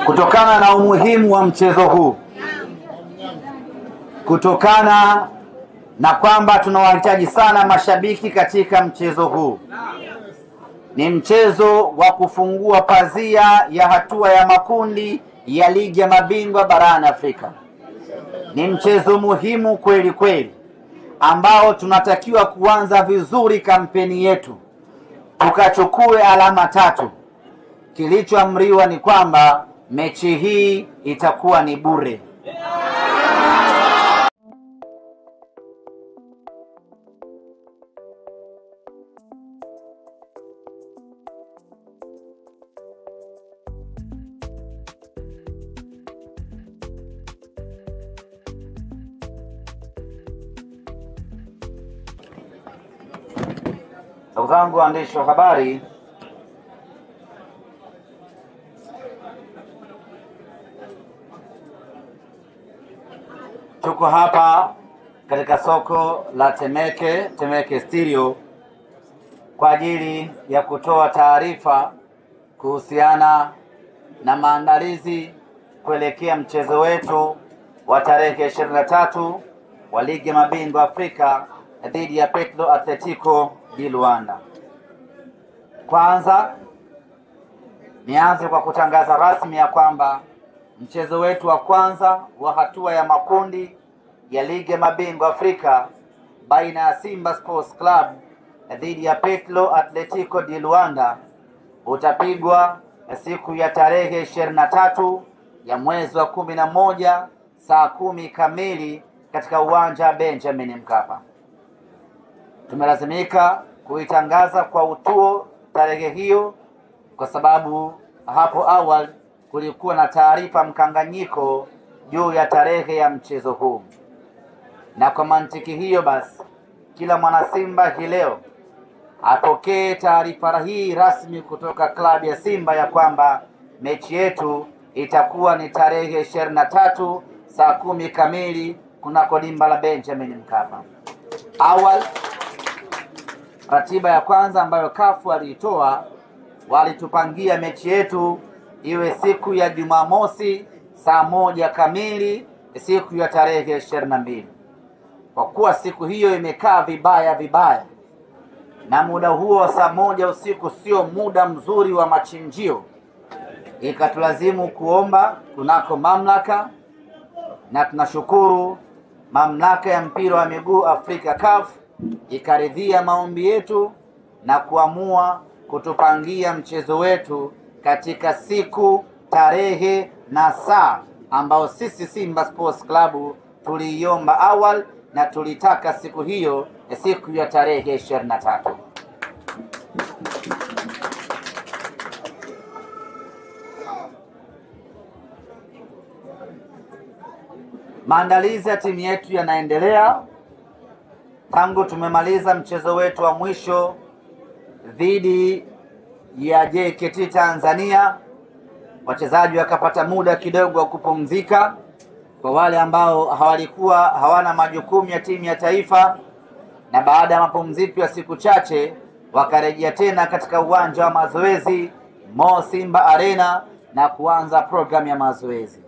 Kutokana na umuhimu wa mchezo huu, kutokana na kwamba tunawahitaji sana mashabiki katika mchezo huu, ni mchezo wa kufungua pazia ya hatua ya makundi ya ligi ya mabingwa barani Afrika. Ni mchezo muhimu kweli kweli, ambao tunatakiwa kuanza vizuri kampeni yetu, tukachukue alama 3. Kilichoamriwa ni kwamba mechi hii itakuwa ni bure. Ndugu zangu waandishi wa habari, tuko hapa katika soko la Temeke Stereo kwa ajili ya kutoa taarifa kuhusiana na maandalizi kuelekea mchezo wetu wa tarehe 23 wa ligi ya mabingwa Afrika dhidi ya Petro Atletico di Luanda. Kwanza nianze kwa kutangaza rasmi ya kwamba mchezo wetu wa kwanza wa hatua ya makundi ya ligi ya mabingwa Afrika baina ya Simba Sports Club dhidi ya Petro Atletico di Luanda utapigwa siku ya tarehe 23 ya mwezi wa 11 saa 10 kamili katika uwanja wa Benjamin Mkapa. Tumelazimika kuitangaza kwa utuo tarehe hiyo kwa sababu hapo awali kulikuwa na taarifa mkanganyiko juu ya tarehe ya mchezo huu, na kwa mantiki hiyo basi kila mwana Simba hii leo apokee taarifa hii rasmi kutoka klabu ya Simba ya kwamba mechi yetu itakuwa ni tarehe 23 saa 10 kamili kunako dimba la Benjamin Mkapa. Awali ratiba ya kwanza ambayo kafu aliitoa, walitupangia mechi yetu iwe siku ya Jumamosi saa 1 kamili siku ya tarehe 22. Kwa kuwa siku hiyo imekaa vibaya na muda huo wa saa 1 usiku sio muda mzuri wa machinjio, ikatulazimu kuomba kunako mamlaka, na tunashukuru mamlaka ya mpira wa miguu Afrika CAF ikaridhia maombi yetu na kuamua kutupangia mchezo wetu katika siku, tarehe na saa ambao sisi Simba Sports Club tuliiomba awali, na tulitaka siku hiyo siku ya tarehe 23. Maandalizi ya timu yetu yanaendelea tangu tumemaliza mchezo wetu wa mwisho dhidi ya JKT Tanzania. Wachezaji wakapata muda kidogo wa kupumzika kwa wale ambao hawana majukumu ya timu ya taifa, na baada ya mapumziko ya siku chache wakarejea tena katika uwanja wa mazoezi Mo Simba Arena na kuanza programu ya mazoezi.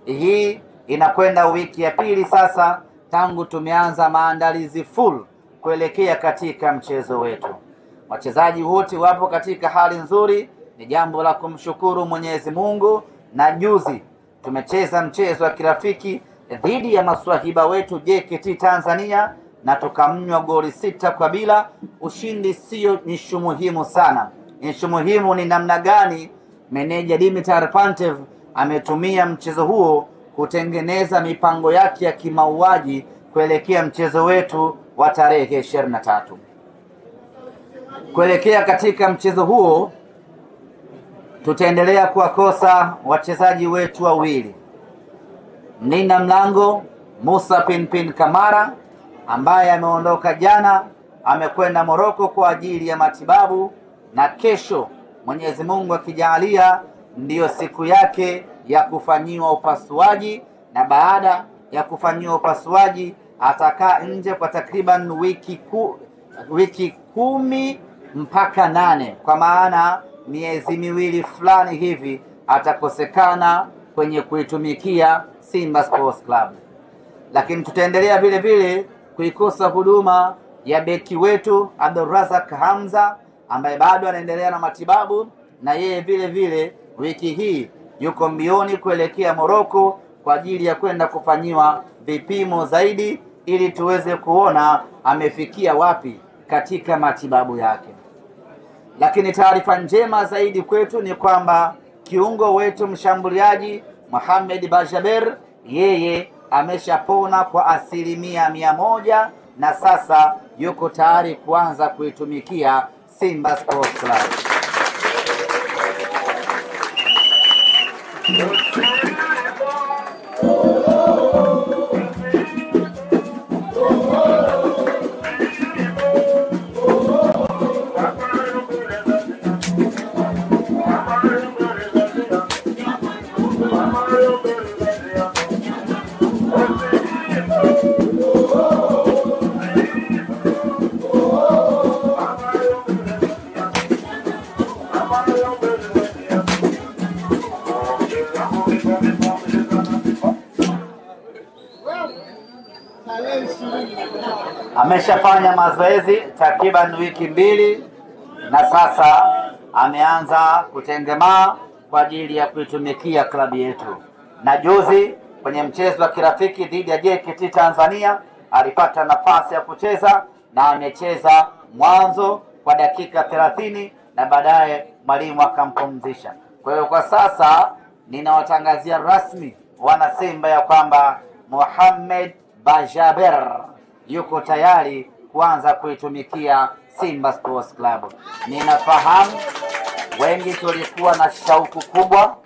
Hii inakwenda wiki ya pili sasa tangu tumeanza maandalizi full kuelekea katika mchezo wetu. Wachezaji wote wapo katika hali nzuri, ni jambo la kumshukuru Mwenyezi Mungu, na juzi tumecheza mchezo wa kirafiki dhidi ya maswahiba wetu JKT Tanzania na tukamnywa goli 6-0. Ushindi sio nishu muhimu sana. Nishu muhimu ni namna gani meneja Dimitar Pantev ametumia mchezo huo kutengeneza mipango yake ya kimauaji kuelekea mchezo wetu wa tarehe 23. Kuelekea katika mchezo huo tutaendelea kuwakosa wachezaji wetu wawili. Mlinda mlango Musa Pinpin Kamara ambaye ameondoka jana, amekwenda Morocco kwa ajili ya matibabu, na kesho Mwenyezi Mungu akijalia ndiyo siku yake ya kufanyiwa upasuaji, na baada ya kufanyiwa upasuaji atakaa nje kwa takriban wiki 10 mpaka 8, kwa maana miezi miwili fulani hivi atakosekana kwenye kuitumikia Simba Sports Club. Lakini tutaendelea vile vile kuikosa huduma ya beki wetu Abdulrazak Hamza ambaye bado anaendelea na matibabu, na yeye vile vile wiki hii yuko mbioni kuelekea Morocco kwa ajili ya kwenda kufanyiwa vipimo zaidi ili tuweze kuona amefikia wapi katika matibabu yake. Lakini taarifa njema zaidi kwetu ni kwamba kiungo wetu mshambuliaji Mohamed Bajaber yeye ameshapona kwa 100% na sasa yuko tayari kuanza kuitumikia Simba Sports Club. Ameshafanya mazoezi takriban wiki 2 na sasa ameanza kutengemaa kwa ajili ya kuitumikia klabu yetu. Na juzi kwenye mchezo wa kirafiki dhidi ya JKT Tanzania alipata nafasi ya kucheza na amecheza mwanzo kwa dakika 30 na baadaye mwalimu akampumzisha. Kwa hiyo kwa sasa ninawatangazia rasmi wana Simba ya kwamba Mohamed Bajaber yuko tayari kuanza kuitumikia Simba Sports Club. Ninafahamu wengi tulikuwa na shauku kubwa,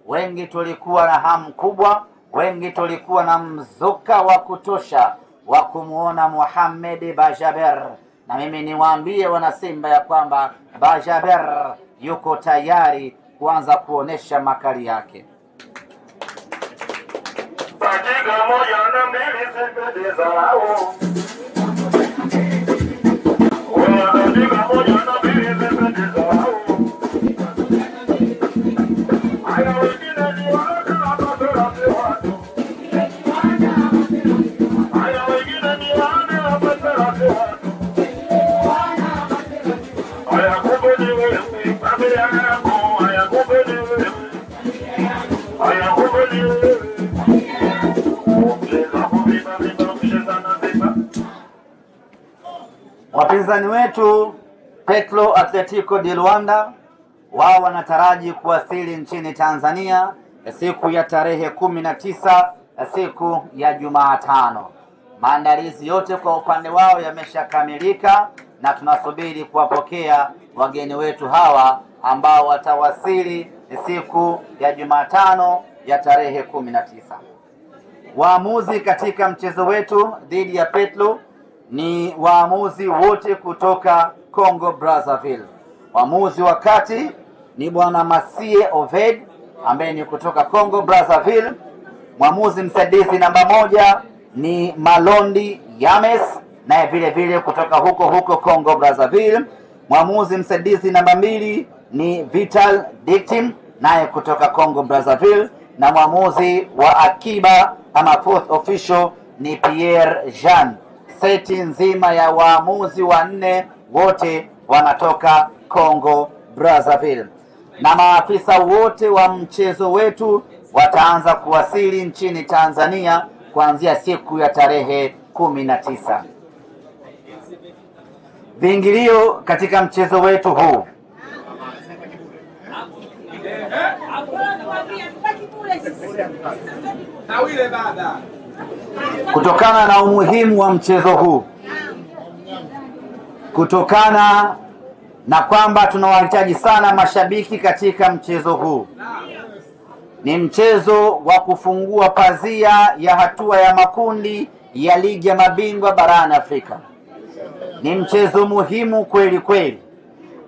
wengi tulikuwa na hamu kubwa, wengi tulikuwa na mzuka wa kutosha wa kumuona Mohamed Bajaber, na mimi niwaambie wana Simba ya kwamba Bajaber yuko tayari kuanza kuonesha makali yake. Dakika 1 na 2 sekunde za lao. Dakika 1 na 2 sekunde za lao. Haya wengine ni watu wanapenda watu. Haya wengine ni wanapenda watu. Haya kumbe ni wewe, familia yako, haya kumbe ni wewe. Haya kumbe ni wewe. Wapinzani wetu Petro Atletico de Luanda wao wanataraji kuwasili nchini Tanzania siku ya tarehe 19 siku ya Jumatano. Maandalizi yote kwa upande wao yameshakamilika na tunasubiri kuwapokea wageni wetu hawa ambao watawasili siku ya Jumatano ya tarehe 19. Waamuzi katika mchezo wetu dhidi ya Petro ni waamuzi wote kutoka Congo Brazzaville. Waamuzi wa kati ni bwana Masie Oved ambaye ni kutoka Congo Brazzaville. Mwamuzi msaidizi namba 1 ni Malondi Yames naye vile vile kutoka huko Congo Brazzaville. Mwamuzi msaidizi namba 2 ni Vital Dictim naye kutoka Congo Brazzaville, na mwamuzi wa akiba ama fourth official ni Pierre Jean. Seti nzima ya waamuzi 4 wote wanatoka Congo Brazzaville, na maafisa wote wa mchezo wetu wataanza kuwasili nchini Tanzania kuanzia siku ya tarehe 19. Viingilio katika mchezo wetu huu kutokana na umuhimu wa mchezo huu, kutokana na kwamba tunawahitaji sana mashabiki katika mchezo huu, ni mchezo wa kufungua pazia ya hatua ya makundi ya ligi ya mabingwa barani Afrika. Ni mchezo muhimu kweli kweli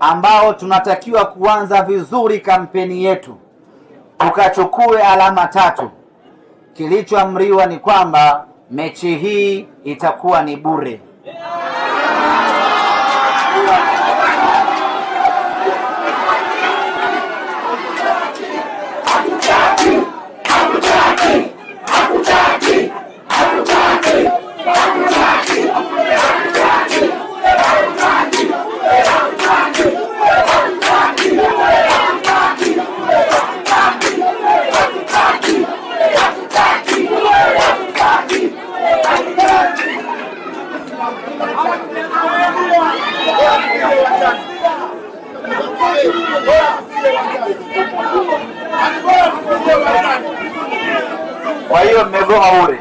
ambao tunatakiwa kuanza vizuri kampeni yetu, tukachukue alama 3. Kilichoamriwa ni kwamba mechi hii itakuwa ni bure. Kwa hiyo mmegoma bure.